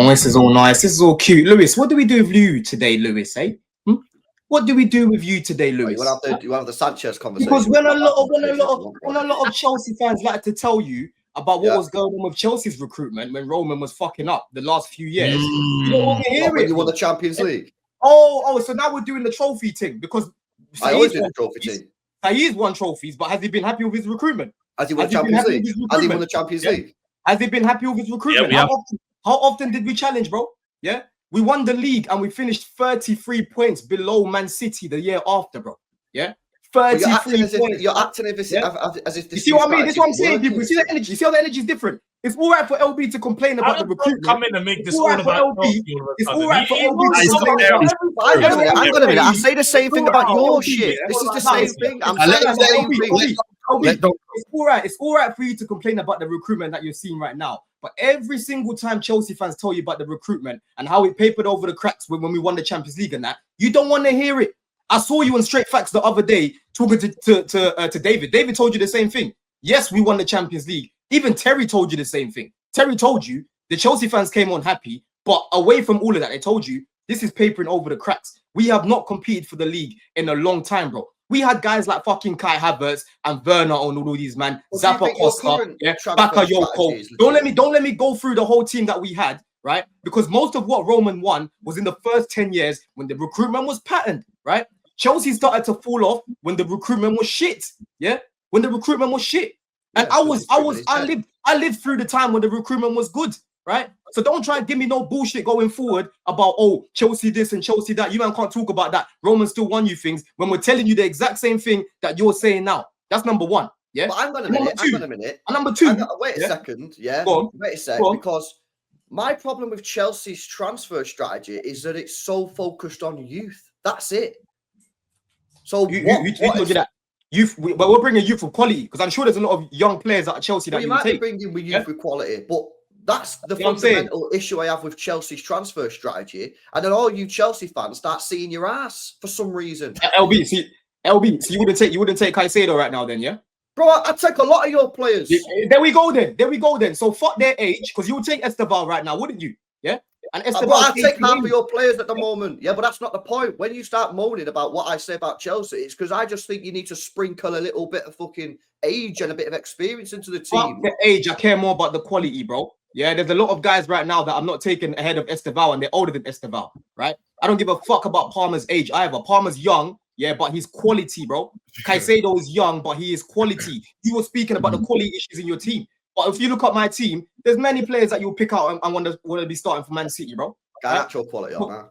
this is all nice. This is all cute. Lewis, what do we do with you today, Lewis? Eh? What do we do with you today, Lewis? You want to have the Sanchez conversation. Because when a lot of Chelsea fans like to tell you about what was going on with Chelsea's recruitment when Roman was fucking up the last few years, you don't want to hear it. You won the Champions League. Oh, so now we're doing the trophy thing because I always do the trophy thing. He's won trophies, but has he been happy with his recruitment? Has he won the Champions League? Has he won the Champions League? Has he been happy with his recruitment? How often did we challenge, bro? Yeah. We won the league and we finished 33 points below Man City the year after, bro. Yeah. 33 points. You're acting as if this. You see what I mean? This is what I'm saying, people. You see the energy? You see how the energy is different? It's all right for LB to complain about the recruitment. Come in and make this all about LB. It's all right for LB. I'm gonna be. I say the same thing about your shit. This is the same thing. I'm saying the same thing. It's all right for you to complain about the recruitment that you're seeing right now. But every single time Chelsea fans tell you about the recruitment and how it papered over the cracks when we won the Champions League and that, you don't want to hear it. I saw you on Straight Facts the other day talking to David. David told you the same thing. Yes, we won the Champions League. Even Terry told you the same thing. Terry told you the Chelsea fans came on happy, but away from all of that, they told you this is papering over the cracks. We have not competed for the league in a long time, bro. We had guys like fucking Kai Havertz and Werner on all these, man. Zappa Costa, Bakayoko. Don't let me go through the whole team that we had, right? Because most of what Roman won was in the first 10 years when the recruitment was patterned, right? Chelsea started to fall off when the recruitment was shit. Yeah, when the recruitment was shit. And I lived through the time when the recruitment was good, right? So don't try and give me no bullshit going forward about, oh, Chelsea this and Chelsea that. You man can't talk about that. Roman still won you things when we're telling you the exact same thing that you're saying now. That's number one. Yeah. But hang on a minute. And number two. Wait a second. Yeah. Wait a sec. Because my problem with Chelsea's transfer strategy is that it's so focused on youth. That's it. So you told you that. But we're bringing youth with quality because I'm sure there's a lot of young players at Chelsea that you might be bringing with youth with quality, but that's the fundamental issue I have with Chelsea's transfer strategy. And then all you Chelsea fans start seeing your ass for some reason. LB, so you wouldn't take Caicedo right now, then, yeah? Bro, I'd take a lot of your players. There we go then. So fuck their age, because you would take Esteval right now, wouldn't you? Yeah. And I'd take half of your players at the moment. Yeah, but that's not the point. When you start moaning about what I say about Chelsea, it's because I just think you need to sprinkle a little bit of fucking age and a bit of experience into the team. Fuck the age. I care more about the quality, bro. Yeah, there's a lot of guys right now that I'm not taking ahead of Esteval, and they're older than Esteval, right? I don't give a fuck about Palmer's age either. Palmer's young, yeah, but he's quality, bro. Caicedo is young, but he is quality. You were speaking about the quality issues in your team. But if you look at my team, there's many players that you'll pick out and want to be starting for Man City, bro. Garnacho quality on that.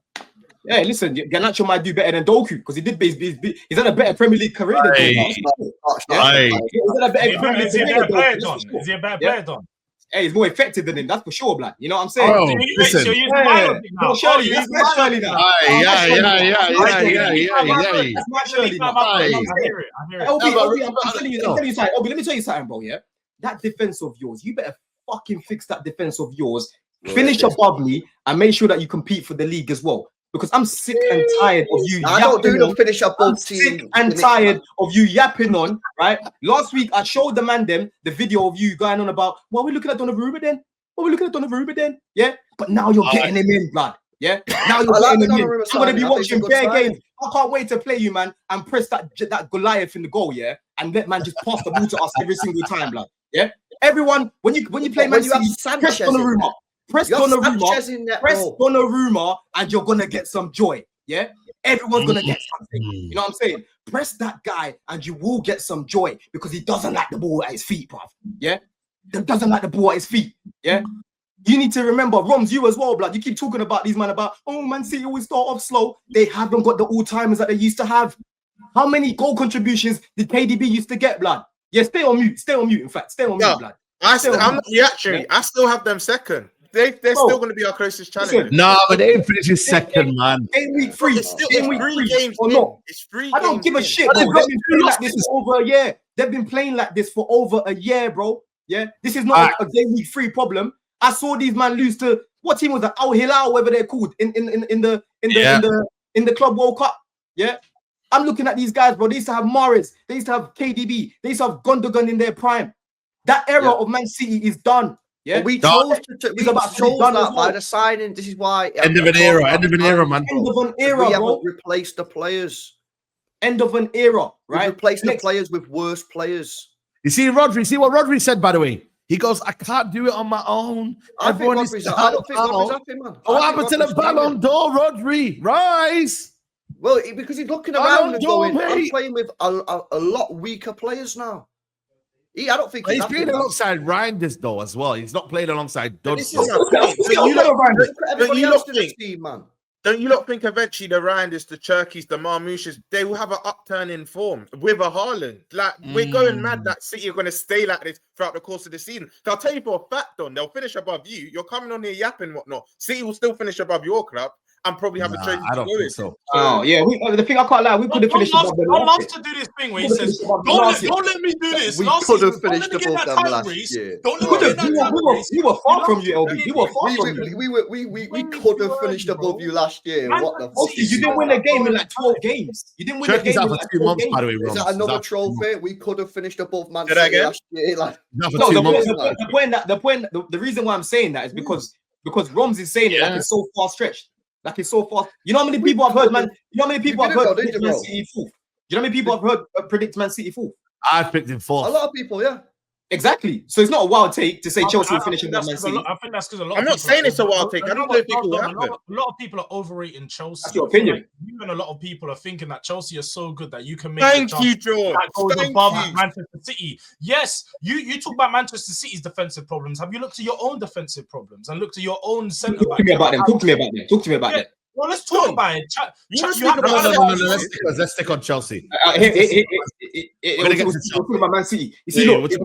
Yeah, listen, Garnacho might do better than Doku because he's had a better Premier League career than Doku. Is he a better player, Don? Is he a better player, Don? Hey, he's more effective than him. That's for sure, blood. You know what I'm saying? Oh, listen. So you're now. Shirley, that's not Shirley now. Yeah. That's not Shirley now. I hear it. I'm telling you something. Obi, let me tell you something, bro. Yeah, that defense of yours, you better fucking fix that defense of yours. Finish above me and make sure that you compete for the league as well. Because I'm sick and tired of you. I don't do the finish up both team. Sick and tired of you yapping on, right? Last week I showed the man them the video of you going on about, well, we're looking at Donnarumma then. Yeah, but now you're getting him in, blood. Yeah, now you're getting him in. I'm gonna be watching bare games. I can't wait to play you, man, and press that Goliath in the goal, yeah, and let man just pass the ball to us every single time, blood. Yeah, everyone, when you play Man City, press Donnarumma. Press Donnarumma, and you're gonna get some joy. Yeah, everyone's gonna get something. You know what I'm saying? Press that guy, and you will get some joy because he doesn't like the ball at his feet, bruv. Yeah, he doesn't like the ball at his feet. Yeah, you need to remember, Roms, you as well, blood. You keep talking about these man about, oh, Man City always start off slow. They haven't got the all-timers that they used to have. How many goal contributions did KDB used to get, blood? Yeah, stay on mute. In fact, stay on mute, blood. I still have them second. They're still going to be our closest challenge. No, but they ain't finishing second, man. Week 3. It's 3 games or not. It's 3 games. I don't give a shit, bro. They've been playing like this for over a year. They've been playing like this for over a year, bro. Yeah, this is not a game week 3 problem. I saw these man lose to what team was that? Al Hilal, whatever they're called in the Club World Cup. Yeah, I'm looking at these guys, bro. They used to have Mahrez. They used to have KDB. They used to have Gundogan in their prime. That era of Man City is done. Yeah, But we chose He's about to be chose done that as well. by the signing. This is why End of an era, man. End of an era, we bro. haven't replaced the players. End of an era, We've right? replaced the players with worse players. You see, Rodri. See what Rodri said, by the way. He goes, I can't do it on my own. I don't think Rodri's happy, man. What happened to the Ballon d'Or, Rodri? Rise. Well, because he's looking around and going, I'm playing with a lot weaker players now. I don't think he's playing alongside Reinders, though, as well. He's not playing alongside Dodds. Don't you not think eventually the Reinders, the Cherkis, the Marmouches, they will have an upturn in form with a Haaland? Like, we're going mad that City are going to stay like this throughout the course of the season. So I'll tell you for a fact, Don, they'll finish above you. You're coming on here yapping whatnot. City will still finish above your club and probably have a trade. I don't think so. Oh, yeah. The thing I can't lie, we could have finished above them. I love to do this thing where he says, don't let me do this. We could have finished above them last year. We were far from you, LB. We were far from you. We could have finished above you last year. What the fuck? You didn't win a game in like 12 games. You didn't win a game in like 2 months, by the way, Is that another trophy? We could have finished above Man City City last year. Like, the reason why I'm saying that is because Roms is saying it like it's so far stretched. Like it's so far. You know how many people I've heard, man? You know how many people I've heard predict Man City fourth? You know how many people I've heard predict Man City fourth? I've picked him fourth. A lot of people, yeah. Exactly. So it's not a wild take to say Chelsea will finish above Man City. I think that's because a lot. I'm not saying it's a wild take. I don't know if it will happen. A lot of people are overrating Chelsea. That's your opinion. You and a lot of people are thinking that Chelsea is so good that you can make. Thank you, George. That goes above Manchester City. Yes, you talk about Manchester City's defensive problems. Have you looked at your own defensive problems and looked at your own centre back? Talk to me about them. Well, let's talk about it. Let's stick on Chelsea. We're going to get to about Man City. You see, look, we've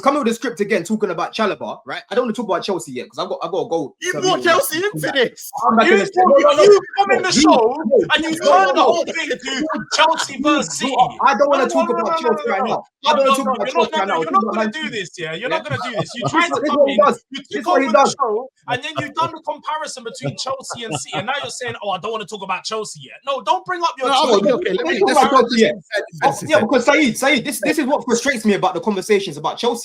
come up with the script again, talking about Chalobah, right? I don't want to talk about Chelsea yet because I got to go. You brought Chelsea into this. You come in the show and you turn the whole thing to Chelsea versus City. I don't want to talk about Chelsea right now. I don't want to talk about Chelsea right now. You're not going to do this, yeah? You're not going to do this. You tried to come in, you took over the show, and then you've done the comparison between Chelsea and City, and now you're saying, oh, I don't want to talk about Chelsea yet. No, don't bring up your Yeah, because Saeed, this is what frustrates me about the conversations about Chelsea.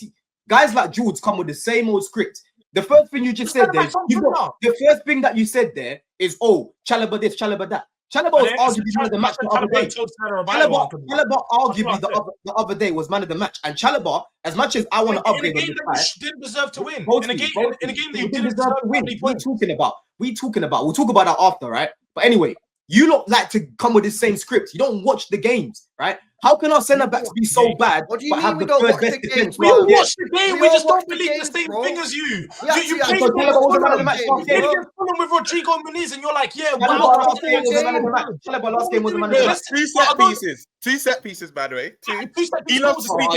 Guys like Jules come with the same old script. The first thing you just said there, the first thing that you said there is, oh, Chalobah this, Chalobah that. Chalobah was arguably man of the match the other day. Chalobah arguably the other day was man of the match. And Chalobah, as much as I want to upgrade on this guy, didn't deserve to win. In a game that you didn't deserve to win. We'll talk about that after, right? But anyway, you don't like to come with the same script. You don't watch the games, right? How can our centre backs be so bad but have the third best defense? We all watch the game. We just don't believe the same thing as you. You played against Fulham with Rodrigo Muniz, and you're like, yeah, last game was the man of the match. Two set pieces, by the way. He loves to speak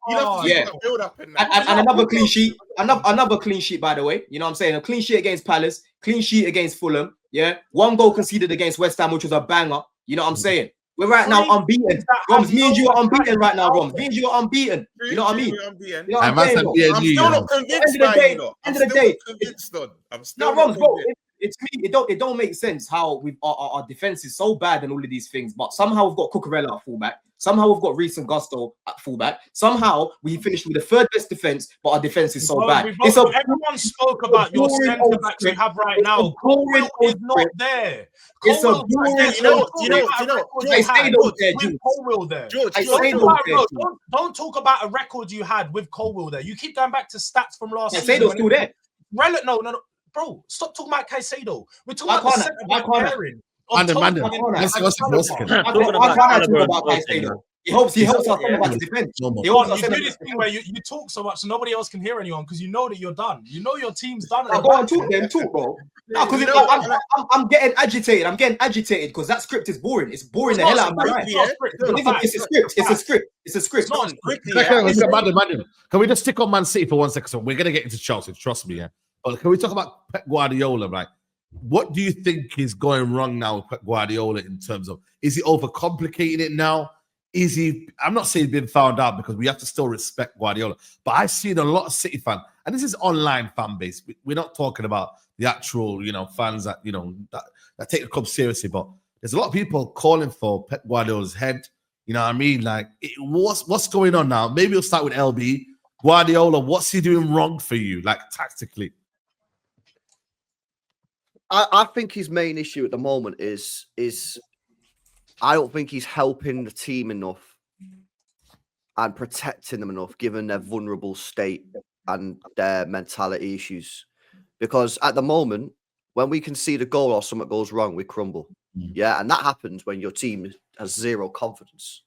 about build up. And another clean sheet. Another clean sheet, by the way. You know what I'm saying? A clean sheet against Palace, clean sheet against Fulham. Yeah, 1 goal conceded against West Ham, which was a banger. You know what I'm saying? We're right now unbeaten. Roms, me and you are unbeaten right now, Roms. Me and you are unbeaten. You know what I mean? You know what I'm saying? I'm still not convinced. End of the day, I'm still Roms, bro. It's me. It don't make sense how our defense is so bad and all of these things, but somehow we've got Cucurella at fullback. Somehow we've got Reece and Gusto at fullback. Somehow we finished with the third best defense, but our defense is so bad. Everyone spoke about your centre backs you have right now. Colwell is not there. It's a boring. I stayed over there, Colwell there. Don't talk about a record you had with Colwell there. You keep going back to stats from last season. Caicedo's still there. No. Bro, stop talking about Caicedo. We're talking about the centre back pairing. I can't talk about Caicedo. He helps us about the defense. You do this thing where you talk so much so nobody else can hear anyone because you know that you're done. You know your team's done. Go on, talk, bro. No, because I'm getting agitated. I'm getting agitated because that script is boring. It's boring the hell out of my life. It's a script. Madam. Can we just stick on Man City for 1 second? So we're gonna get into Chelsea. Trust me, yeah. But can we talk about Pep Guardiola, right? What do you think is going wrong now with Pep Guardiola in terms of, is he overcomplicating it now? Is he, I'm not saying been found out because we have to still respect Guardiola, but I've seen a lot of City fans, and this is online fan base. We're not talking about the actual, fans that, that take the club seriously, but there's a lot of people calling for Pep Guardiola's head. You know what I mean? Like, what's going on now? Maybe we'll start with LB. Guardiola, what's he doing wrong for you, like tactically? I think his main issue at the moment is I don't think he's helping the team enough and protecting them enough, given their vulnerable state and their mentality issues. Because at the moment, when we concede a goal or something goes wrong, we crumble. Yeah, and that happens when your team has zero confidence.